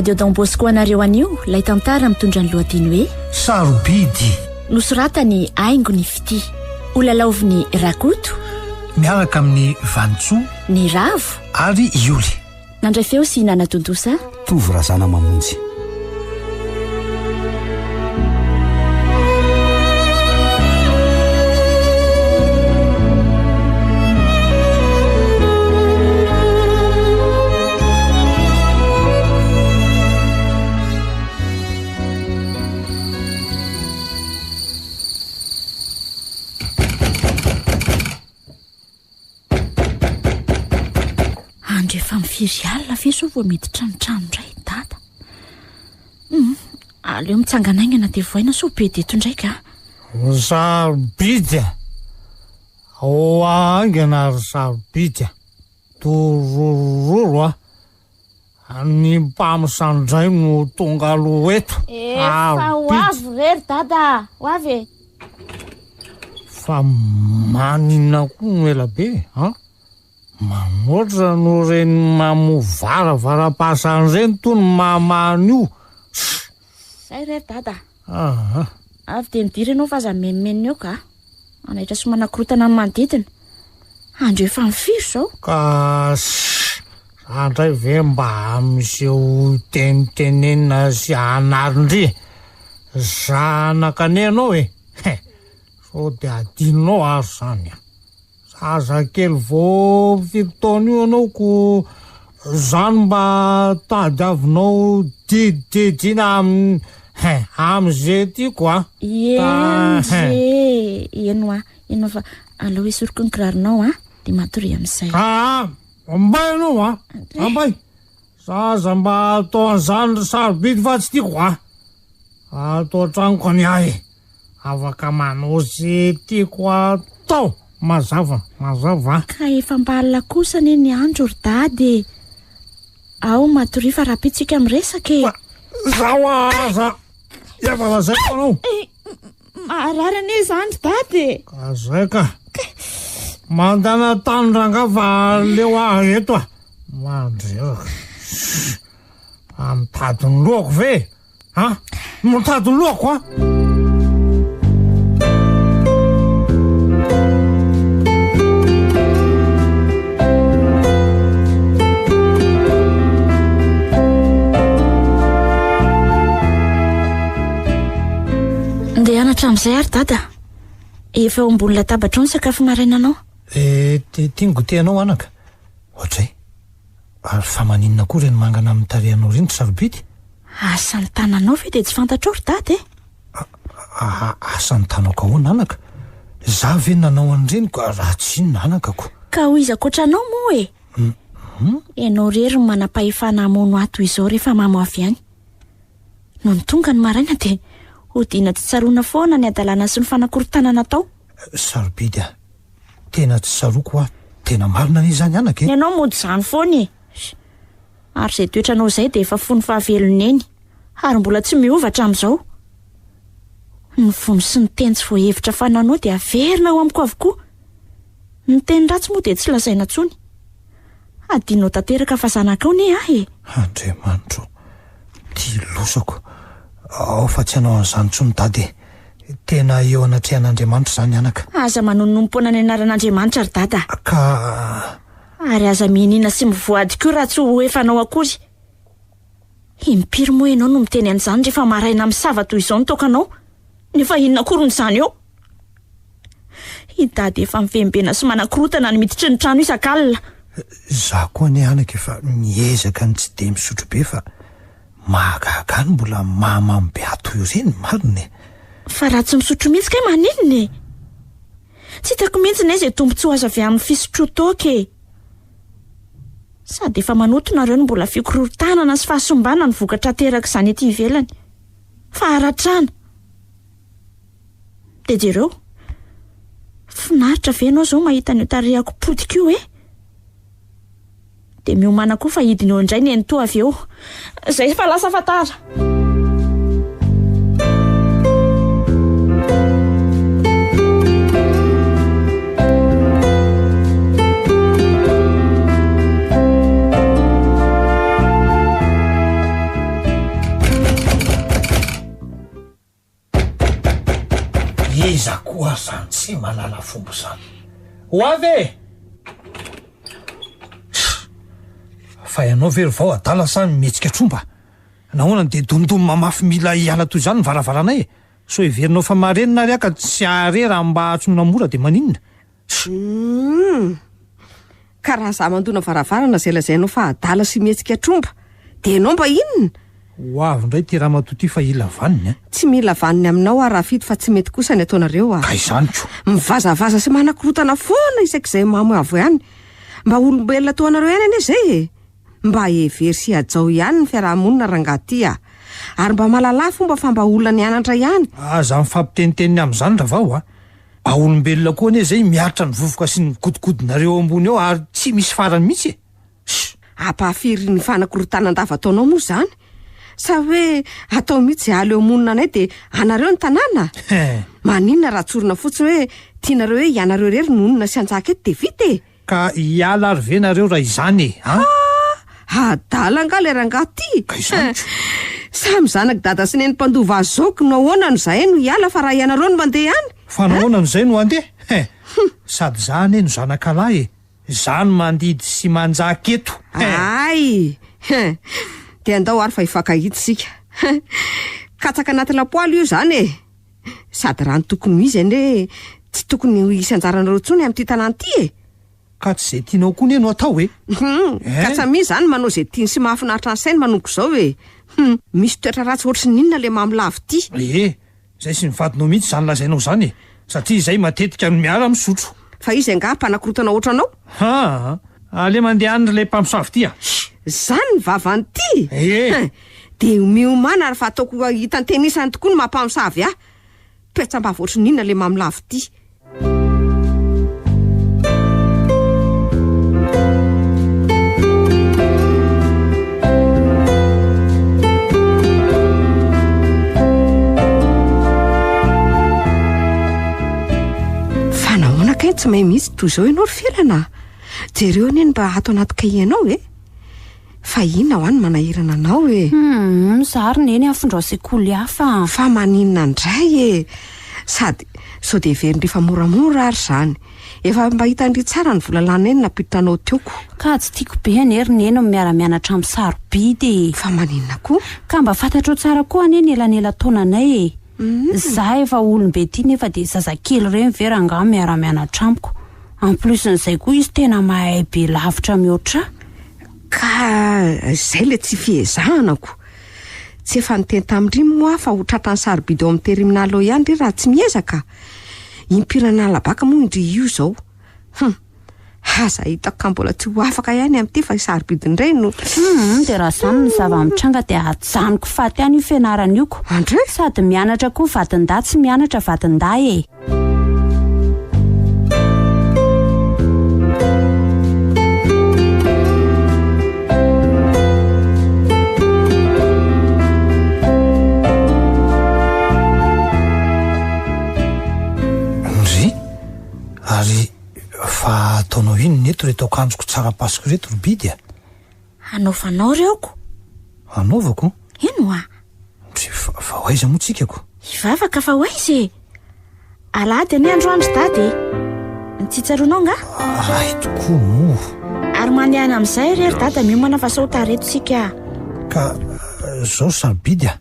radio Don Bosco anareo anio ilay tantara mitondra ny lohateny hoe sarobidy. Nosoratany Aingo ny Fity, olalaoviny Rakoto, miaraka amin'ny Vantsoa, ny Ravo ary Ioly. Nandray feo sy Nana Tontosa, Tovy Razana Mamonjy. Efa mifiry alina ve so vao mety tranotrano indray dada. Aleo mitsanganaingana dia voaina so be deto indraika. Sarobidy ao aingana ary sarobidy torororo ny mpamosandray no tonga aloha eto. Efa ho avy rery dada, ho avy. Fa manina koa no ela be, manoatra no reny mamovaravara-pasany reny to ny mamanio. Zay rery dada. Avy dia nidiry ianao fa aza menimenina eo ka. Anaitra somana korotana ny manodidina. Andro efa mifiry zao. Ka andray ve mba miseho tenitenenina sy anarindry zanaka anenao e. So dia adinonao ary zany. Aza kely vao fitotaona io anao ko zany mba tadiavinao dididina am'izay tiako Eno fa aleo esoroko ny kiraronao dia matory amin'izay. Ambay anao ambay. Zaza mba atao an'izany sarobidy fa tsy tiako atao an-tranoko any ahy. Afaka manao zay tiako atao. Mazava. Ka efa mbalina kosa ny andro ry dady. Ao matory fa rapitsika miresaka e. Zao aza. Efa lazaiko anao. Mararana e zany dady. Ka zay ka. Mandana tany ranga fa leo ahy eto mandreraka. Mitady lohako ve? Mitady lohako Hatramin'izay ary dada, efa eo ambony latabatra ny sakafo maraina anao. Tiany goteanao anaka. Ohatray, ary fa maninona koa reny mangana amin'ny tarehanao reny sarobidy? Asan'ny tananao ve dia tsy fantatrao ry dady Asan'ny tanako ahoana anaka? Za ve nanao an'ireny ka raha tsy nanakako. Ka ho iza koatranao moa e. Ianao rery no manam-pahefana hamono ato izao rehefa mamo avy any. No ny tonga ny maraina dia hodina tsy tsaroana foana ny adalana sy ny fanakorotana natao. Sarobidy tena tsy tsaroako tena marina n'izany anaka e. Ianao mody izany foana e. Ary izay toetranao izay dia efa fony fahavelony eny, ary mbola tsy miovatra amin'izao. Ny vono sy ny teny tsy voahevitra fananao dia averina ao amiko avokoa. Ny teny ratsy moa dia tsy lazaina intsony. Adinao tanteraka fa zanakao ne e. Andriamanitro, tia losako. Fa tsy hanao an'izany intsony dady. Tena eo anatrehan'Andriamanitra izany anaka. Aza manonompoana ny anaran'Andriamanitra ry dada. Ary aza mihinina sy mivoady koa raha tsy ho efanao akory. Impiry moa ianao no miteny an'izany rehefa maraina misava toy izao ny tokanao. Nefa inona kory n'izany eo? I dady efa mivembena sy manakorotana ny miditry ny trano isan-kalina. Za koa ne anaka efa miezaka ny tsy de misotro be fa mahagaga ny mbola mahamamy ato ireny marina. Fa raha tsy misotro mihitsy kay maninona e? Tsy hitako mihitsy ne izay tombontsoa azo avy amin'ny fisotro toka e. Sady efa manoto nareo ny mbola fikorotanana sy fahasombana ny vokatra teraka izany ety ivelany. Fa haratrana. Dia jereo, finaritra ve ianao izao mahita ny tarehako potika io e? Dia miomana koa fa hidiny eo indray ny entoa avy eo. Izay fa lasa fatara. iza koa zany tsy malala fomba zany. Ho avy! Fa ianao very vao adala sa mihetsika tromba. Nahoana dia domdomy mamafy mila hiala toy izany ny varavaranay. So iverinao fa marenina ary aka tsy are raha mba atsonona mora dia maninona. Ka raha za mandona varavarana zay lazainao fa adala sy mihetsika tromba, dia ianao mba inona? Ho avy indray ty raha matoty fa ila vaniny. Tsy mila vaniny aminao ary rahafidy fa tsy mety kosa ny ataonareo Ka izany ko. Mivazavaza sy manakorotana foana isak'izay mamoavo ihany. Mba olombelona toa anareo ihany anie zay e. Mba hevery sy ajao ihany ny fiarahamonina rangahy a. Ary mba mahalala fomba fa mba olona ny anatra ihany. Aza mifampiteniteniny amin'izany ravao a. Mba olombelona koa anie zay miaritra ny vovoka sy ny godigodinareo ambony eo ary tsy misy farany mihitsy. Ampahafiry ny fanakorotana andavataonao moa zany. Sa hoe atao mihitsy aleo monina anay dia anareo ny tanàna. Maninona raha tsorina fotsiny hoe tianareo hoe ianareo rery nonona sy anjaka eto dia vita e. Ka hiala ary ve nareo raha izany e? Adala nga le rangahy ty. Ka izany. Samy zanak dada sy neny mpandova azoko no ahoana n'izay no hiala fa raha ianareo no mandeha ihany. Fa nahoana n'izay no andeha? Sady zany no zanakalahy e. Zany mandidy sy manjaka eto. Ay. Dia andao ary fa hifankahita sika. Katsaka anaty lapoaly io zany e. Sady raha ny tokony mizy ane tsy tokony hisy anjaranareo tsony amin'ity tanàna ity e. Ka tsy izay tianao koa no atao e. Katsami zany manao izay tiany sy mahafinaritra ny sainy manoko izao e. Misy toetra ratsy ohatry ny inona le mamilavo ty. Zay sy mivadinao mihitsy zany lazainao zany e. Satria izay matetika no miara misotro. Fa izy nga mpanakorotana ohatranao? Ale mandeha any ilay mpamosavy ty a. Zany ny vavany ty. Dia miomana ary fa ataoko hitany tenisany tokoa no mampamosavy ah. Petsam-bava ohatry ny inona le mamilavo ty. Tsy mahay mihitsy toy izao ianao ry felana. Jereo anie mba ato anaty kahie anao e. Fa inona ho any manahirana anao e. Zary neny afondra sekoly hafa. Fa maninona indray e. Sady sao dia heveriny rehefa moramora ary zany. Efa mba hitandry tsara ny volalana eny napiditranao teoko. Ka tsy tiako be anery neny miara-mianatra amin'ny sarobidy. Fa maninona koa? Ka mba fantatro tsara koa neny elanela taonanay e. Za efa olombe ty nefa dia zazakely reny vera nga miara-mianatra amiko. En plus n'izay koa izy tena mahay be lavitra mihoatra. Ka izay le tsy fihezahanako. Tsy efa niteny tamin'ireny moa fa ho tratran'ny sarobidy ao amin'ny terminal ao ihany ry raha tsy miezaka. Impirana alabaka moa indry io izao. Aza hitako ka mbola tsy ho afaka ihany amin'ity fa sarobidy indray no. Dia raha izany ny zava-mitranga dia ajanoko faty ihany io fianarana io ko. Andre? Sady mianatra koa vatin-dahy tsy mianatra vatin-dahy e. Ary fa ataonao ino neto reto akanjoko tsara pasiko reto robidy a. Anaovanao reoko. Anaovako? Ino a? Fa hoaiza moa tsikako? Hivavaka fa hoaiza e. Alahady ane androandro dady e. Nitsitsaronao nga? Ay tokoa moa. Ary mandeha amin'izay rery dada miomana fa sao tareto sika. Ka zao sarobidy a.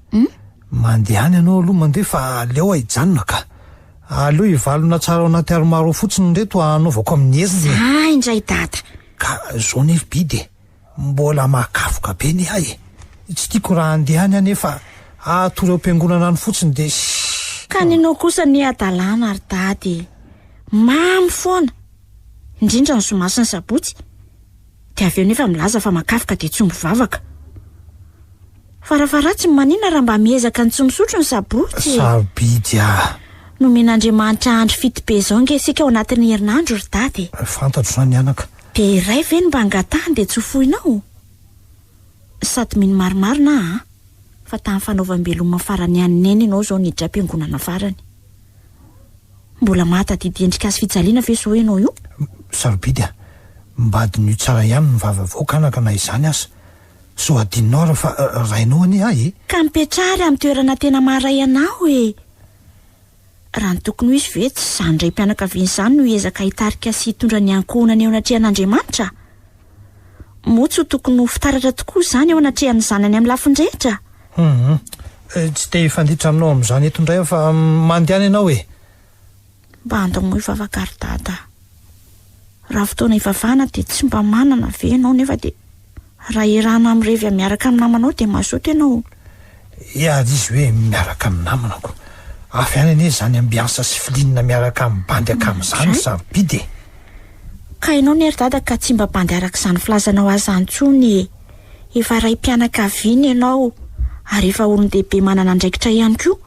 Mandeha any ianao aloha mandeha fa aleo hijanona ka. Aleo hivalona tsara ao anaty aromaro fotsiny reto anaovako amin'ny eziny. Indray dada. Ka zao nefa bidy mbola makafoka be ny ahy. Tsy tiako raha andeha any anefa atory am-piangonana any fotsiny dia ka ninao kosa ny adalana ary dady. Mamy foana. Indrindra ny zoma sy ny sabotsy. Dia avy eo nefa milaza fa makafoka dia tsy ombivavaka. Farafara tsy manina raha mba miezaka ny tsy misotro ny sabotsy. Sarobidy a. Nomen'Andriamanitra andro fito be izao nge sika ao anatin'ny herinandro ry dady. Fantatro izany anaka. Dia iray ve ny mba angatahany dia tsy ho fohinao. Sady mino maromaro na fa tamin'ny fanaovam-beloma farany ihany neny ianao izao niditra am-piangonana farany. Mbola mahatadidy endrika azy fijaliana ve so ianao io? Sarobidy a. Mbadin'io tsara ihany ny vavavoaka anaka na izany asa. So adinao raha fa rainao anie ahy e. Ka mipetrary amin'ny toerana tena maharay anao e. raha ny tokony ho izy ve tsy izany indray mpianakaviana izany no ezaka hitarika sy hitondra ny ankohonany eo anatrehan'Andriamanitra? Moa tsy ho tokony ho fitaratra tokoa izany eo anatrehan'ny zanany amin'ny lafin-drehetra? Tsy te hifanditra aminao amin'izany eto indray fa mandehana ianao e. Mba andao moa hivavakary dada. Raha fotoana hivavahana dia tsy mba manana ve ianao nefa dia raha irana mirevy miaraka amin'ny namanao dia mazoto ianao. Iary izy hoe miaraka amin'ny namanako. Afy any anie izany ambiansa sy filinina miaraka amin'ny bandy akamin'izany sarobidy. Ka ianao nery dada ka tsy mba bandy araka izany filazanao azy antsony. Efa ray mpianakaviana ianao ary efa olon-dehibe manana andraikitra ihany koa.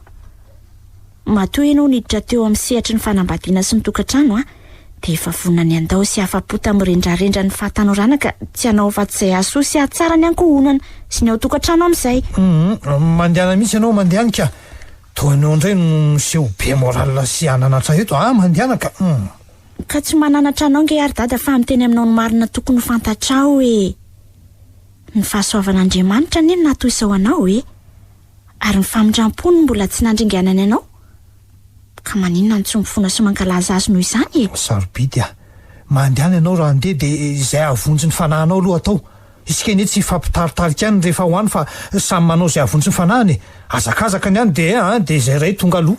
Matoa ianao niditra teo amin'ny sehatry ny fanambadiana sy ny tokantrano dia efa vonona ny andao sy afa-po tamin'nyrendrarendra ny fahatanorana ka tsy hanao afa-tsy izay asoa sy atsara ny ankohonana sy ny ao tokantrano amin'izay. Mandehana mihitsy ianao mandehana ka. Toa ianao indray no miseho be moral sy ananatra eto mandehana ka. Ka tsy mananatra anao nge ary dada fa miteny aminao ny marina tokony ho fantatrao hoe ny fahasoavan'Andriamanitra anie no natoy izao anao ary ny famindram-pony mbola tsy nandringanany ianao. Ka maninona ny tsy mifoana sy mankalaza azy noho izany sarobidy mandehana ianao raha andeha dia izay avonjy ny fanahinao aloha atao. Isika anie tsy fampitaritarika any rehefa hoany fa samy manao izay avonjy ny fanahiny. Azakazaka ny any dia izay ray tonga aloha.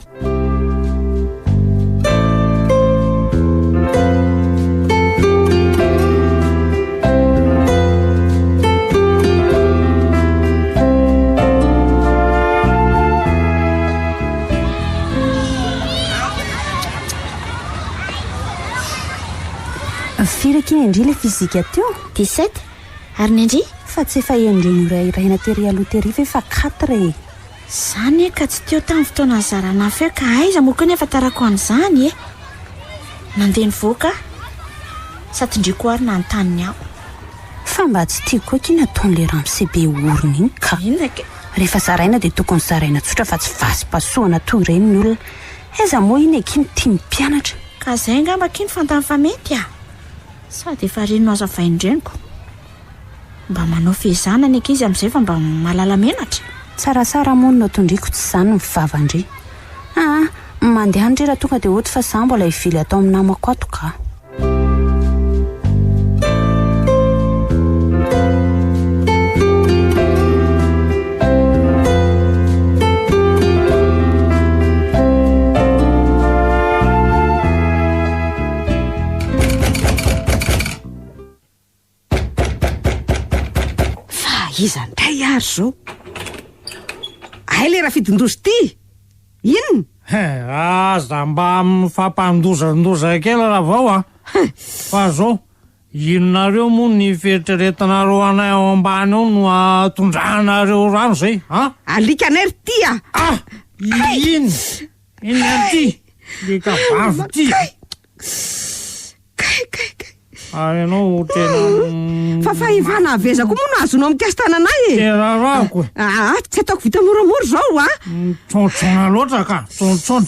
Firy kiny indri le fizika teo? 17. Ary ny indri? Fa tsy efa endreny iraina tery aloha tery fa 4 Zany ka tsy teo tamin'ny fotoana zarana feo ka aiza moa koa nefa tarako an'izany Nandeha nivoaka satindriko ary nanontany aho. Fa mba tsy tiako koa kiny ataon'le ramose be orona iny ka. Rehefa zaraina dia tokony zaraina tsotra fa tsy vasy-pasoana toy ireny ny olona. Aiza moa iny kiny tia mpianatra. Ka izay angamba kiny fantany fa mety sady efa reny no azo avaindreniko. Mba manao fehezana ny ankizy amin'izay fa mba malala menatra. Tsaratsara moa no tondriko tsy izany ny vavandre. Mandeha andry raha tonga dia ohatra fa izaho mbola hivily atao amin'ny namako ato ka. Iza ndray ary zao. Ay le raha fidindozy ty. Inona? Aza mba mifampandozandoza kely raha vao fa zao inonareo moa ny fieritreretanareo anay ao ambany ao no atondrahanareo rano zay alika anay ry ty iny ty lika vavy ty ary ianao tena fa ivana avezako moa no azonao amin'ny tiastananay terarako tsy ataoko vita moramora zao tsontsona loatra ka tsontsona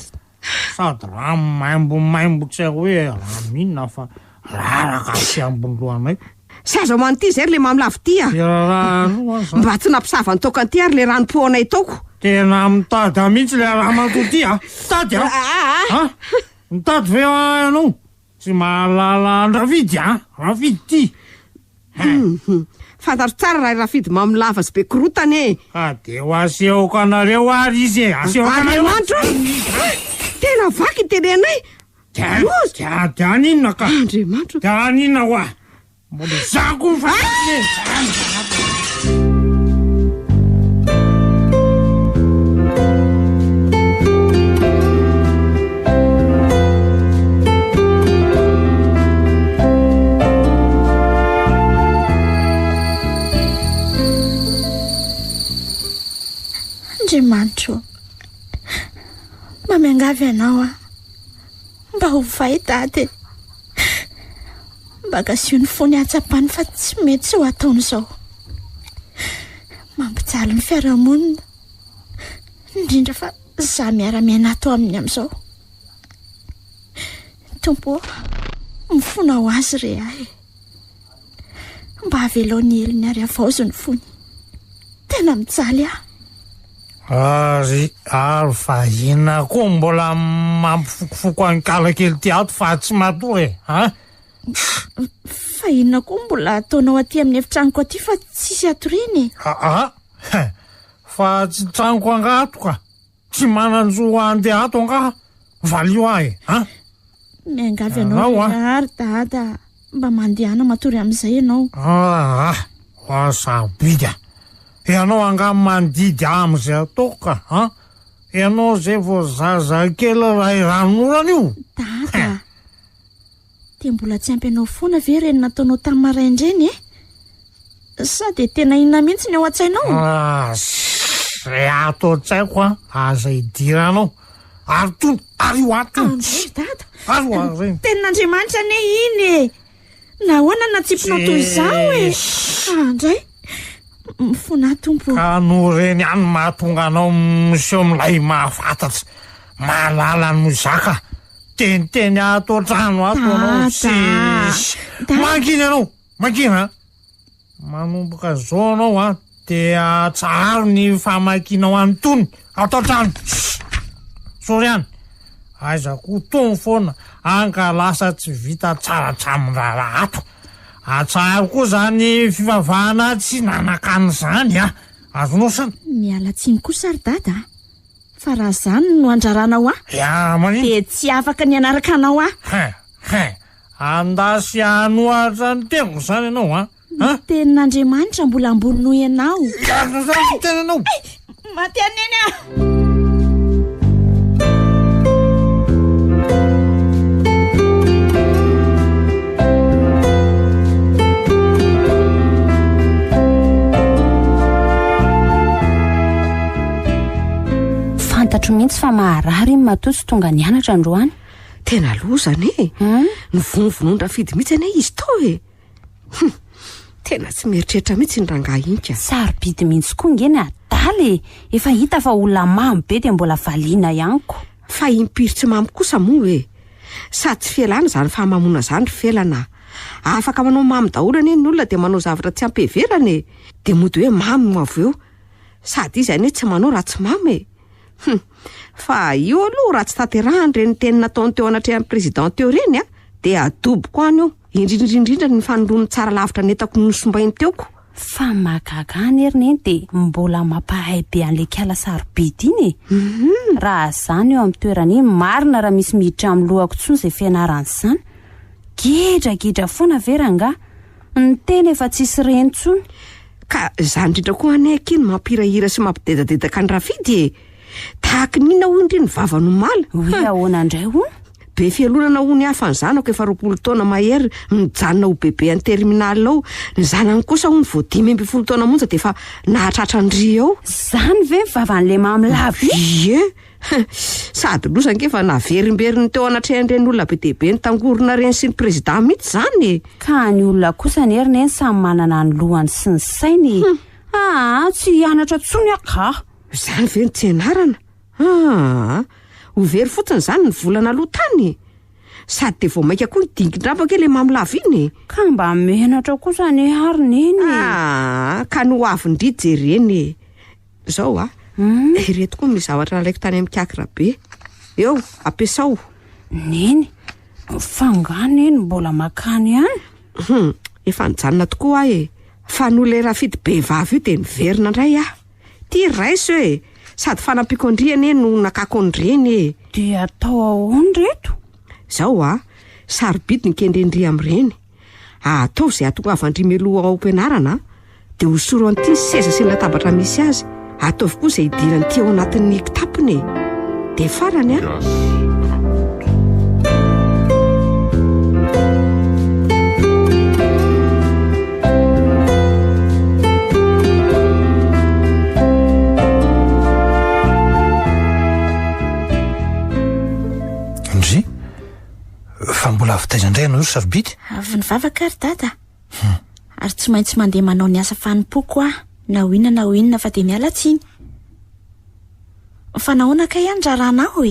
sady raha maimbo tsy hoe raha minina fa raraka sy ambony lohanay sy azo manoty zay ry le mamilavo ty mba tsy nampisavany toka ty ary le ranom-poanay taoko tena mitady mihitsy le raha matoty mitady mitady ve ianao tsy mahalala andravidy ravidy ty fantaro tsara raha rafidy mamilava sy be korotany ka de ho asehoko anareo ary izy asehoko tena vaky tenenay tiany inona ka Andriamanitra tiany inona hoa mbola zako ny Andriamanitra mba miangavy ianao mba ho fahitady mba gasio ny fony hatsapany fa tsy mety sy ho ataon'izao mampijaly ny fiarahamonina indrindra fa za miara-miaina ato aminy amin'izao tompo mifona ho azy re ahy mba havelao ny eliny ary avaozo ny fony tena mijaly Ary vahina koa mbola mampifokofoko ankala kely ty ato fa tsy matory Fa inona koa mbola ataonao aty amin'ny efitranoko aty fa tsisy atoriny fa tsy tranoko angato ka tsy mananjo andeha ato angaha valio ahy miangavy anao ary dada mba mandehana matory amin'izay ianao sabidy ianao angamy mandidy am'izay ataoko ka ianao zay vo zaza kely ray ranorana io dada de mbola tsy ampy anao foana ve reny nataonao tamin'ny maraindreny sady tena inona mihitsy ny ao an-tsainao zay ato an-tsaiko aza idiranao ary tony ary ho atony dada ary tenin'Andriamanitra ane iny nahoana natsipinao toy izao andray mifona tompo ka no reny any mahatonga anao miseho milay mahafantatsa mahalala no zaka teniteny ato an-trano ato anao mangina anao mangina manomboka zao anao dia tsaharo ny famakinao any tony ato an-trano sory any aizako tony foana anka lasa tsy vita tsaratramin'ny raharaha ato atsaharo koa zany fivavahana tsy nanakany zany azonao sana miala tsiny kosa ary dada fa raha zany no andraranao de tsy afaka ny anaraka anao andasy anohatra ny tengo zany ianao tenin'Andriamanitra mbola ambony noho ianao tena anao maty aneny fantatro mihitsy fa maharary matotsy tonga nianatra androany tena lozany ny vonovonondra fidy mihitsy ane izy tao tena tsy mieritreritra mihitsy ny rangahy inika sarobidy mihitsy koa ngeny adaly efa hita fa olona mamy be de mbola valiana ihanyko fa impiry tsy mamy kosa moa sady tsy fialana zany fahamamona zany ry felana afaka manao mamy daholo ane ny olona de manao zavatra tsy ampeverany de mody hoe mamy mo avy eo sady izy ane tsy manao raha tsy mamy fa io aloha raha tsy taterahany reny teny nataony teo anatrehan'ny président teo reny de adobo ko any io indrindrindrindra ny fanoloany tsara lavitra netako ny sombainy teoko fa mahagagany erineny de mbola mampahay be an'le kala sarobidy iny raha zany eo amin'ny toerany marina raha misy miditra amin'ny lohako tsony zay fianarany zany gedragedra foana veranga ny teny efa tsisy reny tsony ka zany indrindra koa anaiky iny mampirahira sy mampidedadedaka ny rafidy tahaka nina ho indry ny vavano mala hoe ahoana indray ho be fialonana ho ny hafa ny zanako efa 20 taona mahery mijanona ho bebe any terminal ao ny zanany kosa ho ny vo 10 taona monja de efa nahatratra ndry ao zany ve vavan'le mamilava sady losa ngefa naverimberiny teo anatrehan'ireny olona be dehibe ny tangorona reny sy ny président mihitsy zany ka ny olona kosa ny erineny samy manana ny lohany sy ny sainy tsy hianatra tsony aka zany ve ny tsy ianarana ho very fotsiny zany ny volana aloha tany sady de vao maika koa hidingindraba ke le mamilava iny ka mba menatra kosa ny ariny iny ka no avindry jereny zao ireto koa misy zavatra nalaiko tany amin'ny kakra be eo ampiasao neny fangany iny mbola makany any efa nijanona tokoa fa no le rafidy be vavy io de niverina indray ty raiso sady fanampikondriany no nakakondreny de atao ahoany reto zao sarobidy ny kendrendry amin'ireny atao zay atonga avandry meloha ao ampianarana de hosoro an'ity seza sy latabatra misy azy ataovy koa izay idirany ty ao anatin'ny kitapony de farany fa mbola avitaiza indray ianao sarobidy avy ny vavaka ary dada ary tsy maintsy mandeha manao ny asa fanimpoko na inona fa de miala tsiny fa nahoana ka ihany raranao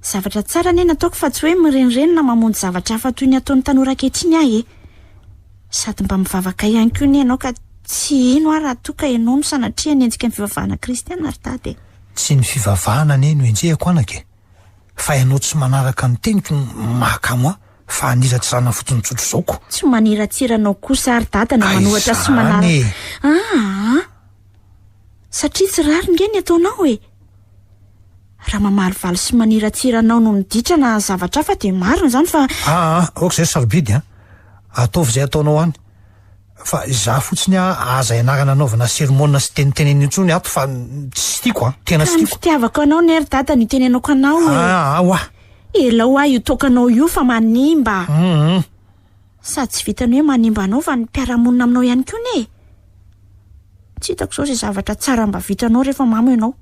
zavatra tsara ne nataoko fa tsy hoe mirenireny na mamonjy zavatra hafa toy ny ataon'ny tanora ankehitriny sady mba mivavaka ihany koa ny ianao ka Tsy ino raha toka ianao no sanatria ny enjika ny fivavahana kristiana ry dady. Tsy ny fivavahana ne no enjehako anake, fa ianao tsy manaraka ny teniko mahakamo fa anirantsirana fotsiny tsotro zaoko. Tsy maniratsiranao kosa ry dady na manohatra sy manaraka. Satria tsy rary nge ny ataonao e. Raha mamalivaly sy maniratsiranao no miditra na zavatra fa dia marina zany fa okazay sarobidy ataovy izay ataonao any, fa za fotsiny aza ianarana anaovana sermona sy teniteneny intsony ato fa tsy tiako tena tsy tiako. Fitiavako anao ny ry dady ny tenenako anao elao io tokanao io fa manimba. Sady tsy vitany hoe manimba anao fa ny mpiaramonina aminao ihany koa ne. Tsy hitako zao izay zavatra tsara mba vitanao rehefa mamo ianao.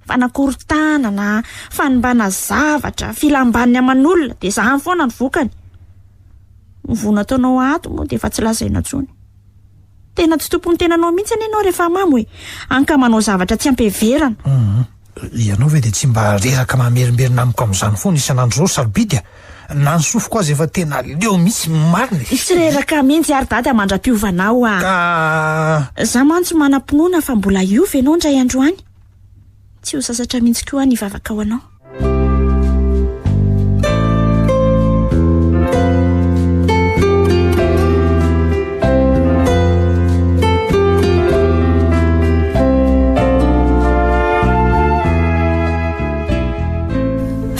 Fanakorontanana, fanimbana zavatra, filamban'ny aman'olona dia zahany foana ny vokany. Ny voa nataonao ato moa dia efa tsy lazaina intsony. Tena tsy tompony tenanao mihitsy ianao rehefa mamo e. Anka manao zavatra tsy ampeverana. Ianao ve dia tsy mba reraka mamerimberina amiko amin'izany foana isan'andro zao sarobidy na ny sofiko azy efa tena leo mihitsy marina. Tsy reraka mihitsy ary dady mandram-piovanao Za mantsy manam-pinoana fa mbola iova ianao ndray androany. Tsy ho sasatra mihitsy koa ny vavaka ao anao.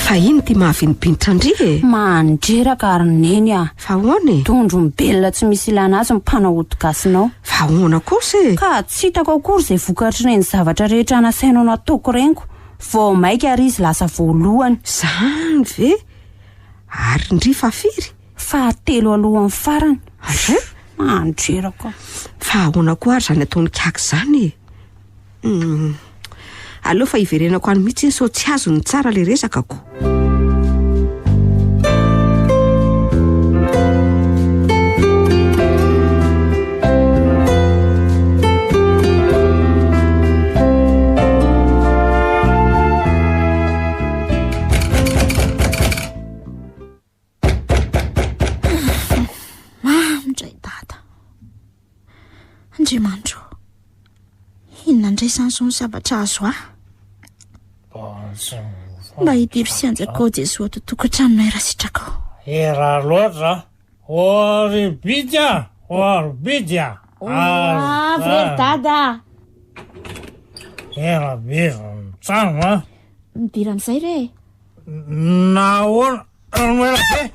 Fa iny ty mahavinipinitra ndry e. Mandreraka ary neny Fa hoane? Tondro mibelona tsy misy ilana azy mpanahody gasinao. Fa hoana kosa e? Ka tsy hitako akory izay vokatry reny zavatra rehetra nasainao nataoko reniko. Vao maika ary izy lasa voalohany. Zany ve? Ary ndry fa firy? Fahatelo alohan'ny farany. Mandreraka. Fa hoana koa ary zany ataony kiaka zany e. Aleo fa iverenako any mihitsy so tsy azo ny tsara le resakako. Mamindray dada. Andriamanitro, inona indray izany zao ny sabatra azo mba hidiro sy anjakao Jesosy ato tokantranonay raha sitraka. Era loatra oribidya Very dada. Era bizony trano Midira amin'izay re. Nahoana noela be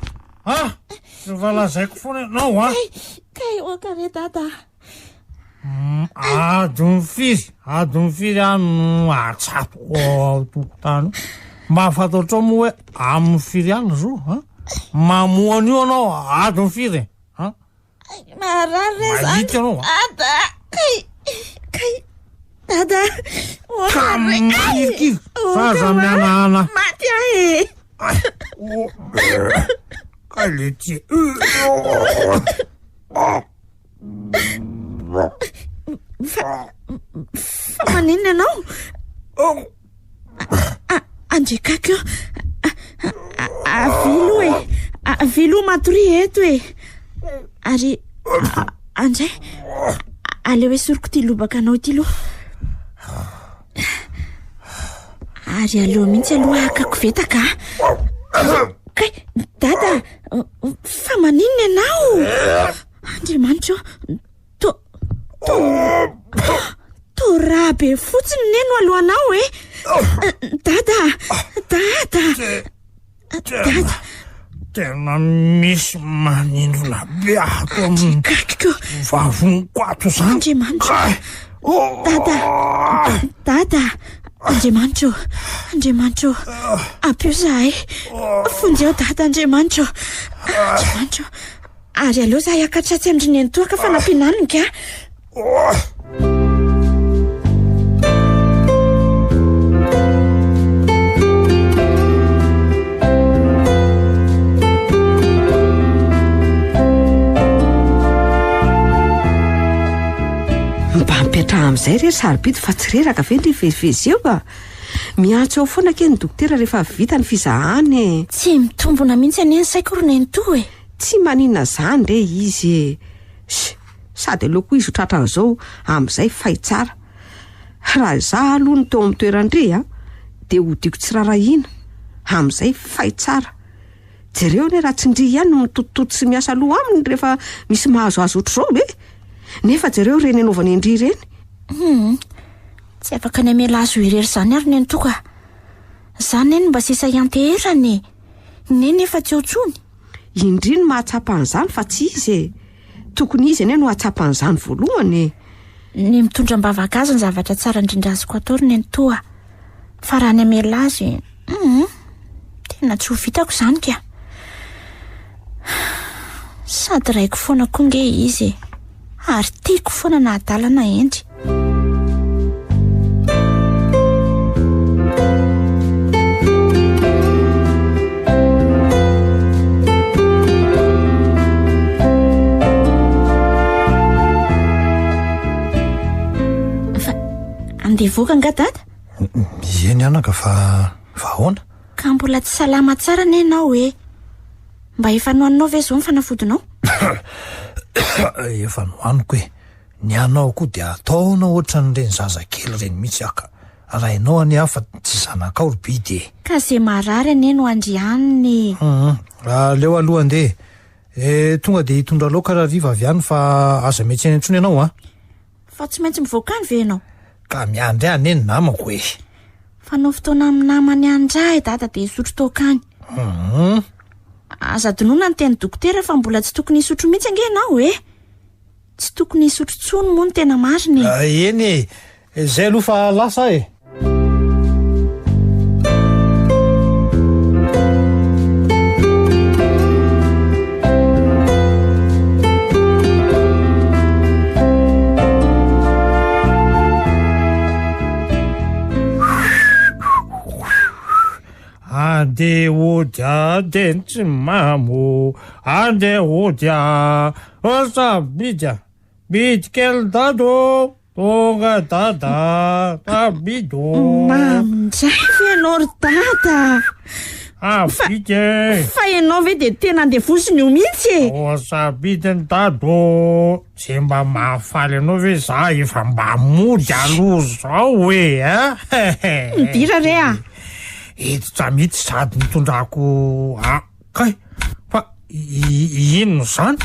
fa lazaiko foana ianao Kay oka re dada. Adony firy no atsapoko ao tokotany. Mba fataotrao moa hoe amin'ny firy alina zao mamoana io anao adony firy Marary re zany dada. Kay dada. Marikivy zaza mianahana Maty ahe. Kay le tia Fa maninona ianao? Andrekako avilo e. Avilo matory eto e. Ary andray aleo hoe soroko ty lobaka anao ty lo. Ary aleo mihitsy aloha akako vetaka. Kay dada, fa maninona ianao? Andriamanitro, torabe fotsiny neno alohanao e. Dada. Tena misy manindrona be ato amin'ny vavoniko ato zany. Andriamanitro. Dada. Andriamanitro. Ampio zahay. Fonjeo dada Andriamanitro. Ary aleo zahay akatratsy andrineny toaka fa nampinanika. Mba mipetraha amin'izay re sarobidy fa tsy reraka ve ny vezivezy eo miantso ao foana ke ny dokotera rehefa vita ny fizahany. Tsy mitombona mihitsy ane ny saiko roneny to e. Tsy maninona zany re izy sady aleoko izy ho tratran'izao amin'izay fay tsara. Raha izaho aloha no teo amin'ny toerandre dia hodiko tsy rarahiana amin'izay fay tsara. Jereo ne raha tsindry ihany no mitotototo sy miasa aloha aminy rehefa misy mahazoazo ohatr'izao nefa jereo reny anaovany indry ireny. Tsy afaka ny amela azo irery izany ary ny toka. Izany eny mba sisa ianteherany neny efa tsy otsony. Indry no mahatsapan'izany fa tsy izy tokony izy eny no hatsapan'izany voalohany. Ny mitondra mbavaka azy ny zavatra tsara indrindra azoko atao ny toa. Fa raha ny amela azy tena tsy ho vitako izany ka. Sady raiko foana koa nge izy ary tiako foana na adalana endry. Andeha voaka nga dada? Eny anaka fa ahoana? Ka mbola tsy salama tsara ne ianao mba efa nohaninao ve zao ny fanafodinao? Efa nohaniko ny anao koa dia ataonao ohatran'ireny zazakely reny mihitsy aka. Raha ianao any afa tsy zanakao bidy. Ka zay marary ane no andrianiny. Leo aloha andeha tonga dia hitondra laoka raha riva avy any fa aza metsy eny intsony ianao Fa tsy maintsy mivoaka any ve ianao? Ka miandry any eny namako Fa no fotoana amin'ny namany andray dada dia isotro tokany. Aza donona ny teny dokotera fa mbola tsy tokony isotro mihitsy ange ianao Tsy tokony isotro tsony moa ny tena mariny. Eny zay aloha fa lasa Ande odia dentsy mamo, ande odia, osa bidya, bidkely dado, tonga dada, tabido. Mamindray ve ianao ry dada? Bidye. Fa ianao ve dia tena andeha fosiny io mihitsy Osa bidiny dado, tsy mba mahafaly anao ve za efa mba mody aloha zao Midira re Eto mihitsy sady nitondrako kay fa ino zany?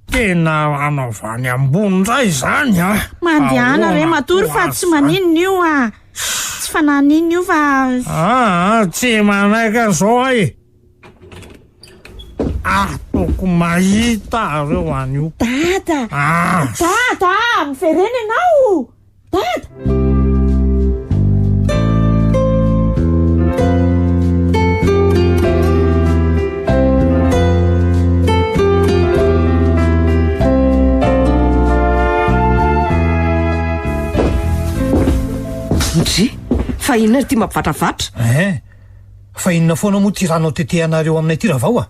Tena anaovany ambony ndray zany Mandehana re matory fa tsy maninona io Tsy fananinona io fa tsy manaika zao toko mahita reo an'io. Dada Dada miverena ianao Dada Fa inona ty mampivantravatra? Fa inona foana moa ty ranao tetehanareo aminay ty ravao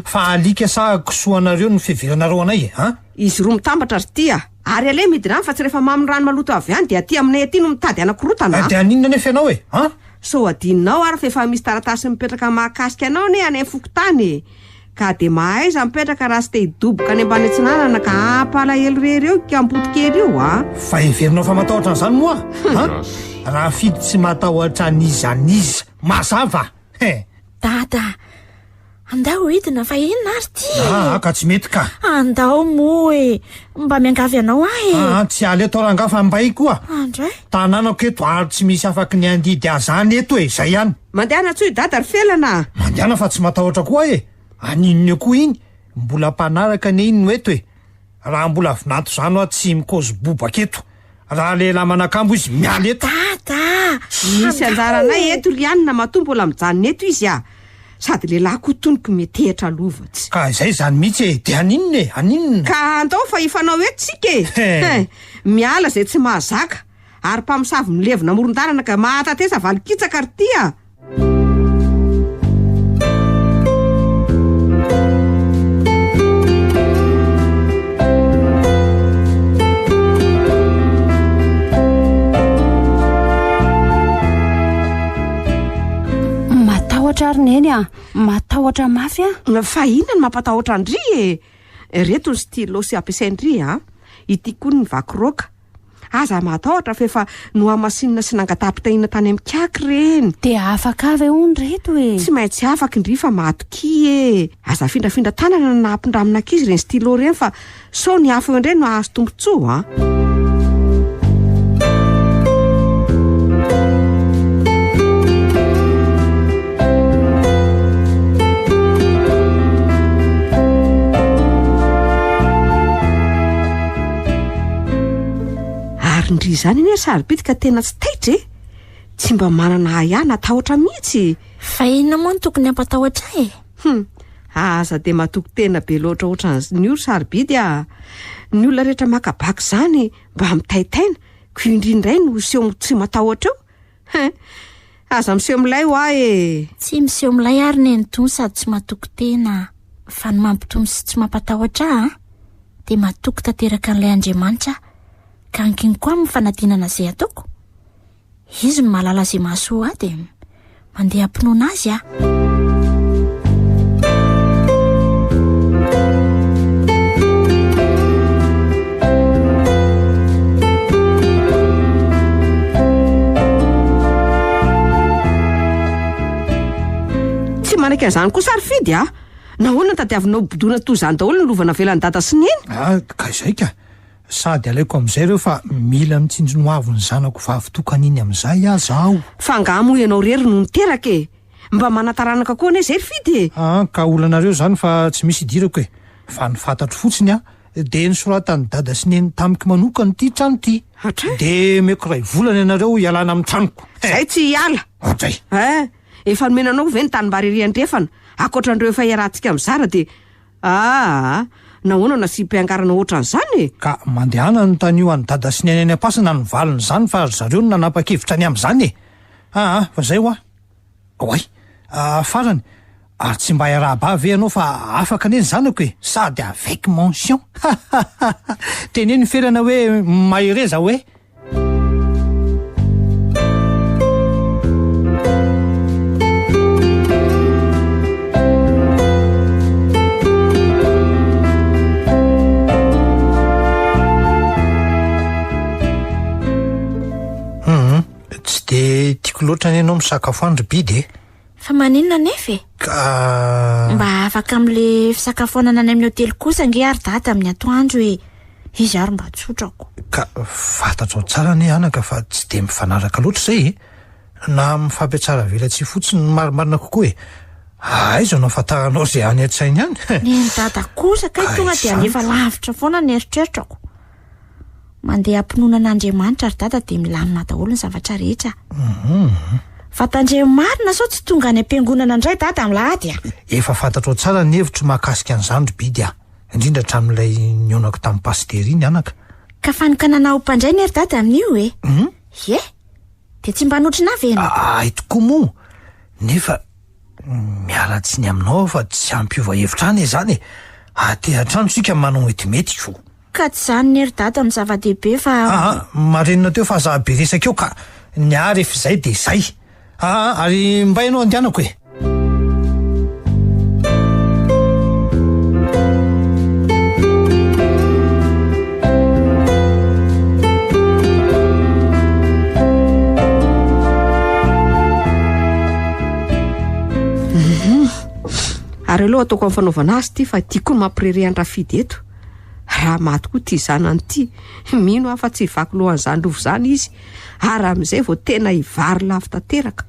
Fa alika sa kisoanareo ny fiheveranareo anay Izy roa mitambatra ry ty ary ale midina fa tsy rehefa mamy rano maloto avy any dia aty aminay aty no mitady anakorotana. Dia aninona nefa ianao So adinonao ary fa efa misy taratasy mipetraka mahakasika anao ne any fokotany ka dia mahaiza mipetraka raha sy te hidoboka any ambany antsinanana ka ampalahelo rery eo kampotokely io Fa heverinao fa matahotra an'izany moa raha fidy tsy matahotra anizaniza mazava Dada andao hidina fa inona ary ty ka tsy mety ka andao moa mba miangavy anao tsy aly atao ranga fa mbay koa andray tanànako eto ary tsy misy afaky ny andidy azany eto zay ihany mandehana tsoy dada ry felana mandehana fa tsy matahotra koa aninony koa iny mbola mpanaraka ne iny no eto raha mbola vinato zany tsy mikozy bobaka eto raha lehilahy manakambo izy mialy eto Dada misy anjaranay eto ry anina mato mbola mijanona eto izy sady lehilahy koa tonoko metehitra lovatsy ka izay zany mihitsy dia aninona ka andao fa ifanao eto sika miala zay tsy mahazaka ary mpamosavy milevina moron-dalana ka mahatatesa valikitsaka ry ty Neny matahotra mafy fa inona ny mampatahotra andry reto ny stylo sy ampiasaindry ity koa ny vakiroaka aza matahotra fa efa no hamasinina sy nangatapitaina tany amin'ny kaky reny de afaka avy ony reto e tsy maintsy afaka indri fa matoki e aza findrafindra tanana na ampindramina ankizy reny stylo reny fa so ny afo eo indray no ahazo tombontsoa a indry zany iny sarobidy ka tena tsy taitra e tsy mba manana ahihana atahotra mihitsy fa inona moa ny tokony ampatahotra e aza de matoky tena be loatra ohatran'ny olo sarobidy a ny olona rehetra makabaky zany mba mitaitaina ko indrindray no seho tsy matahotra eo aza miseho milay ho ah e tsy miseho milay ary ny entony sady tsy matoky tena fa ny mampitomy sy tsy mampatahotra a de matoky tanteraka n'ilay Andriamanitra ka ankiny koa amin'ny fanadinana izay ataoko izy no mahalala izay mahasoa ahy de mandeha ampinoana azy a tsy manaiky an'izany koa sarofidy a nahoana tadiavinao bodona toy izany daholo ny lovana velany dada sy neny ka izay ka sady alaiko amin'izay reo fa mila mitsinjo no avy ny zanako vavitokaniny amin'izay azaho fa ngamo ianao rery no niteraka e mba manataranaka koa ane zay fidy ka olanareo zany fa tsy misy idirako e fa ny fantatro fotsiny a de nisoratany dada sy neny tamiko manokany ity trano ity de meko ray volana ianareo ialana amin'ny tranoko zay tsy hiala zay efa nomenanao ve ny tanimbariryandrefana akoatran'ireo efa iarahantsika amin'zara de nahoana nasy-piangarana ohatran'izany e ka mandehana no tany io any dada sy ny any am-pasana ny valiny zany fa zareo no nanapa-kevitra any amin'izany e fa zay ho oay farany ary tsy mba iarahaba ve ianao fa afaka ane ny zanako e sady avec mention teny ny ferana hoe mahereza hoe de tiako loatra ny ianao misakafo andro bidy e fa maninona nefa e ka mba afaka amin'le fisakafoanana any amin'ny hotely kosa nge ary data amin'ny atoandro e izy ary mba tsotrako ka fantatrao tsara ny anaka fa tsy de mifanaraka loatra zay e na mifampiatsara velatsy fotsiny marimarina kokoa e aiza anao fataranao zay any an-tsainy any ny data kosa kay tonga de alefa lavitra foana ny eritreritrako mandeha ampinoana an'Andriamanitra ary data de milamina daholo ny zavatra rehetra fatandremarina sao tsy tonga any am-piangonana indray data milahady a efa fantatrao tsara ny hevitro mahakasika an'izany bidy a indrindra hatramin'ilay nionako tamin'ny pastera iny anaka ka fanokanana ho mpandray ny ery data amin'io e e de tsy mba notrina avy ena tokoa moa nefa miala-tsiny aminao fa tsy ampiova hevitra any zany e atehatrano sika manao metimety fo ka tsy zany ny ery data amin'ny zava-dehibe fa marenina teo fa zahabe resaka eo ka ny ary efa izay de izay ary mba ianao andehanako e ary aloha ataoko amin'ny fanaovana azy ity fa tiako ny mampirerian-drafidy eto raha maty koa ty zanany ity mino afa tsy hivaky lohan'izany rovo zany izy ary amin'izay vao tena hivary lafy tanteraka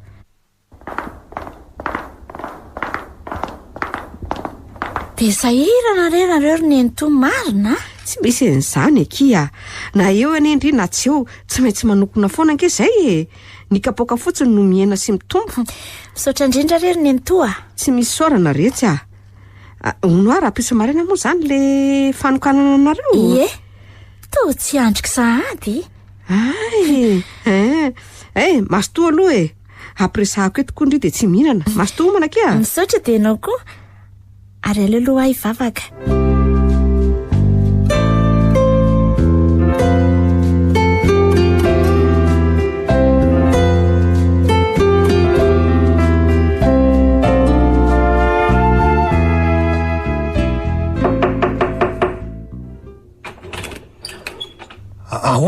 de sahirana rerareo ny entony marina tsy misy an'izany ekia na eo eny indri na tsy eo tsy maintsy manokona foana anke zay e ny kapoaka fotsiny no miena sy mitombo misaotra indrindra rery ny entoa tsy misy saorana rehetsy ono ary ampiso marina moa zany le fanokanana anareo to tsy andrika sahady masotoa aloha e ampiresahako eto koa indri de tsy mihinana masotoa homana kea misaotra de anao koa ary aleloha hivavaka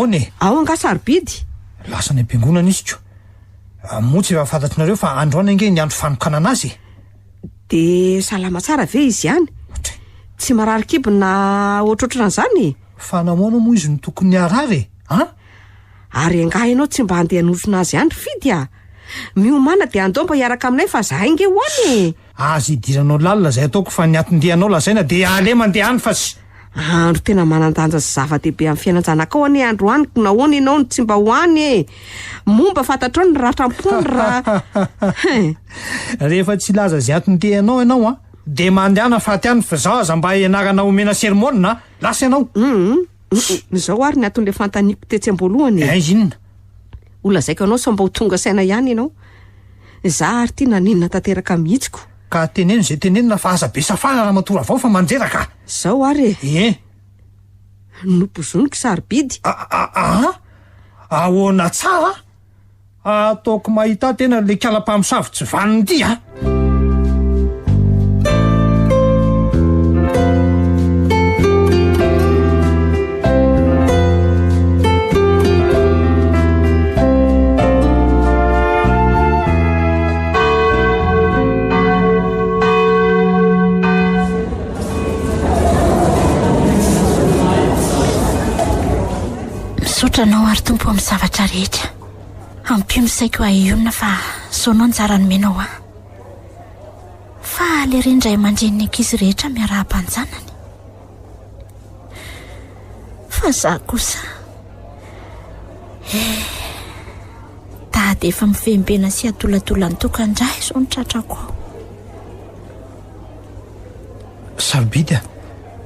ahoana e? ao anga sarobidy lasa ny am-piangonana izy ko motsy efa fantatrareo fa androany ange ny andro fanokana anazy de salama tsara ve izy ihany tsy marary kibona ohatrohatran'izany fa namoana moa izy ny tokony arary ary angah ianao tsy mba handeha hanosona azy ihany fidy a miomana de andao mba hiaraka aminay fa zahay nge hoany azy idiranao lalina zay ataoko fa ny atondehanao lazaina de ale mandeha any fa sy andro tena manandanja sy zava-dehibe amin'ny fiainanjanakao any andro any nahoana ianao ny tsy mba hoany momba fantatrao ny ratram-pony rehefa tsy laza zay atondehanao ianao de mandeana faty any fa zao aza mba ianarana omena sermonina lasa ianao zao ary ny aton'le fantaniko tetsy am-boalohany inona olona zaiko anao sa mba ho tonga saina ihany ianao za ary tia naninona tanteraka mihitsiko ka teneno zay tenenona fa aza be safana raha matora avao fa manjeraka zao ary nopozoniko sarobidy ahoana tsara ataoko mahita tena le kala-mpamosavy vaniny ity Sotranao ary tompo amin'ny zavatra rehetra ampio misaiko ahionina fa sonao ny tsara nomenao fa le rendray mandreniny ankizy rehetra miara-hampanjanany fa za kosa tady efa mifembena sy atolatola ny tokandray so ny tratrako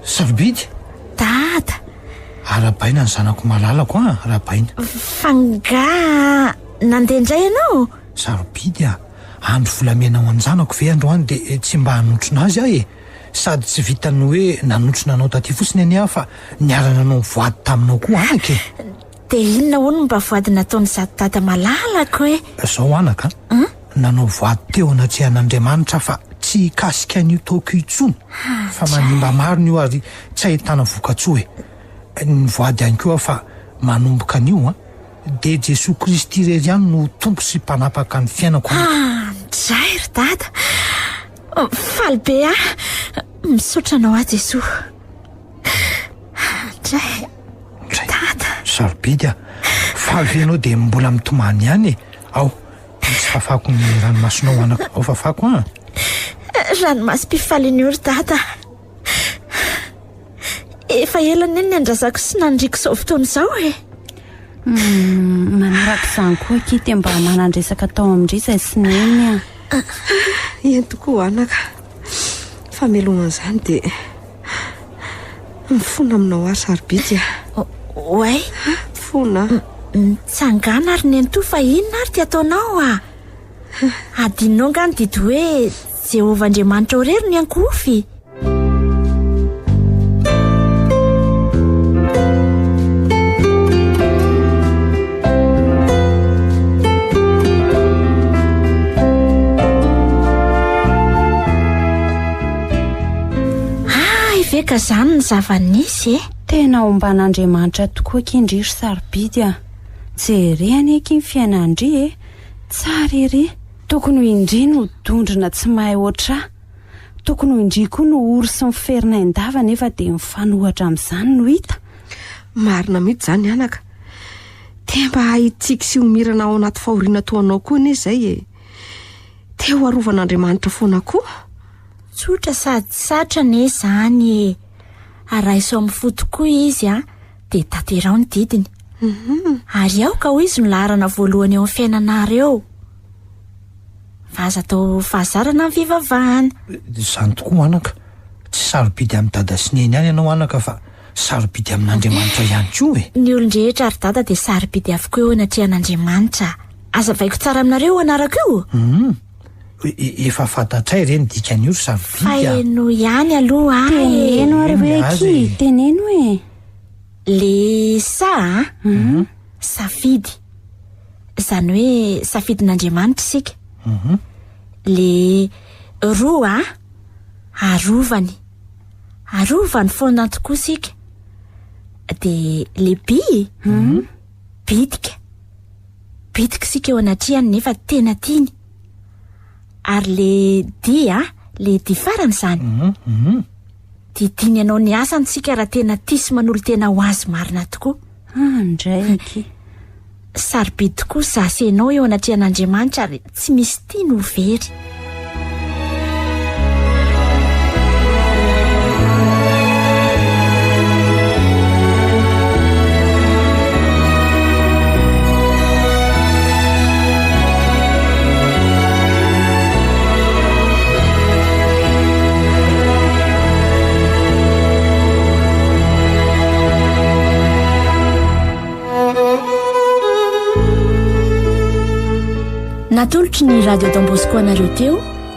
sarobidy dada arabaina ny zanako malalako arabaina fanga nandeha indray ianao sarobidy andro volamenao any zanako ve androany de tsy mba hanotrona azy aho sady tsy vitany hoe nanotrona anao taty fotsiny any aho fa niarana anao voady taminao koa anaka de inona hono mba voady nataony zato dada malalako zao anaka nanao voady teo anatrehan'Andriamanitra fa tsy hikasika an'io taoko itsony fa manimba mariny io ary tsy ahitana vokatsoa ny voady ihany koa fa manomboka an'io de Jesosy Kristy irery ihany no tompo sy mpanapaka ny fiainako ndray ry dada faly be misotranao Jesosy ndray dada sarobidy faly venao de mbola mitomany ihany ao tsy fafako ny ranomasonao anako ao fafako ranomasym-pifalin'io ry dada efa elany eny ny andrazako sy nandriko zao fotoana izao manaraka izany koa kity mba manandresaka tao amindry izay sy neny eny tokoa anaka fa melohan'izany de mifona aminao ary sarobidy oay mifona mitsangana ary neny to fa inona ary ty ataonao adinao nga ny didy hoe Jehova Andriamanitra orery ny ankofy veka zany ny zava-nisy tena omban'Andriamanitra tokoa kindry ry sarobidy jereny eky ny fiainandry tsara ery tokony ho indry no dondrina tsy mahay oatra tokony ho indry koa no ory sy miferina indava nefa de mifanohatra amin'izany no hita marina mihitsy zany anaka te mba haitsika sy homirana ao anaty fahoriana toanao koa ny izay te ho arovan'Andriamanitra foana koa tsotra sady satra ne zany araiso amin'ny fo tokoa izy de taterao ny didiny ary ao ka ho izy no laharana voalohany eo amin'ny fiainanareo vaza tao fahazarana ny fivavahana zany tokoa anaka tsy sarobidy amin'ny dada sy neny ihany ianao anaka fa sarobidy amin'Andriamanitra ihany koa ny olon-drehetra ary dada de sarobidy avokoa eo anatrehan'Andriamanitra aza vaiko tsara aminareo anaraka io efa fantatray reny dikan'io ry sarobidy fa eno ihany aloha teneno ary hoe teneno le safidy zany hoe safidin'Andriamanitra isika le roa arovany foana tokoa isika dia lehibe bitika sika eo anatriany nefa tena tiany ary le le dia farany izany dia tiany ianao ny asany sika raha tena tisy manolo tena ho azy marina tokoa ndraiky sarobidy tokoa zasenao eo anatrian'Andriamanitra ary tsy misy tiany ho very. Natolotry ny radio Don Bosco anareo teo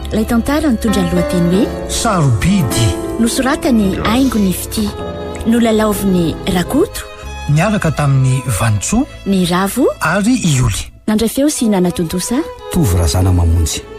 ilay tantara nitondra ny lohateny hoe sarobidy nosoratany Aingo Nifty nolalaoviny Rakoto niaraka tamin'ny Vantsoa ny Ravo ary Ioly nandray feo sy Nana Tontosa Tovy Razana Mamonjy.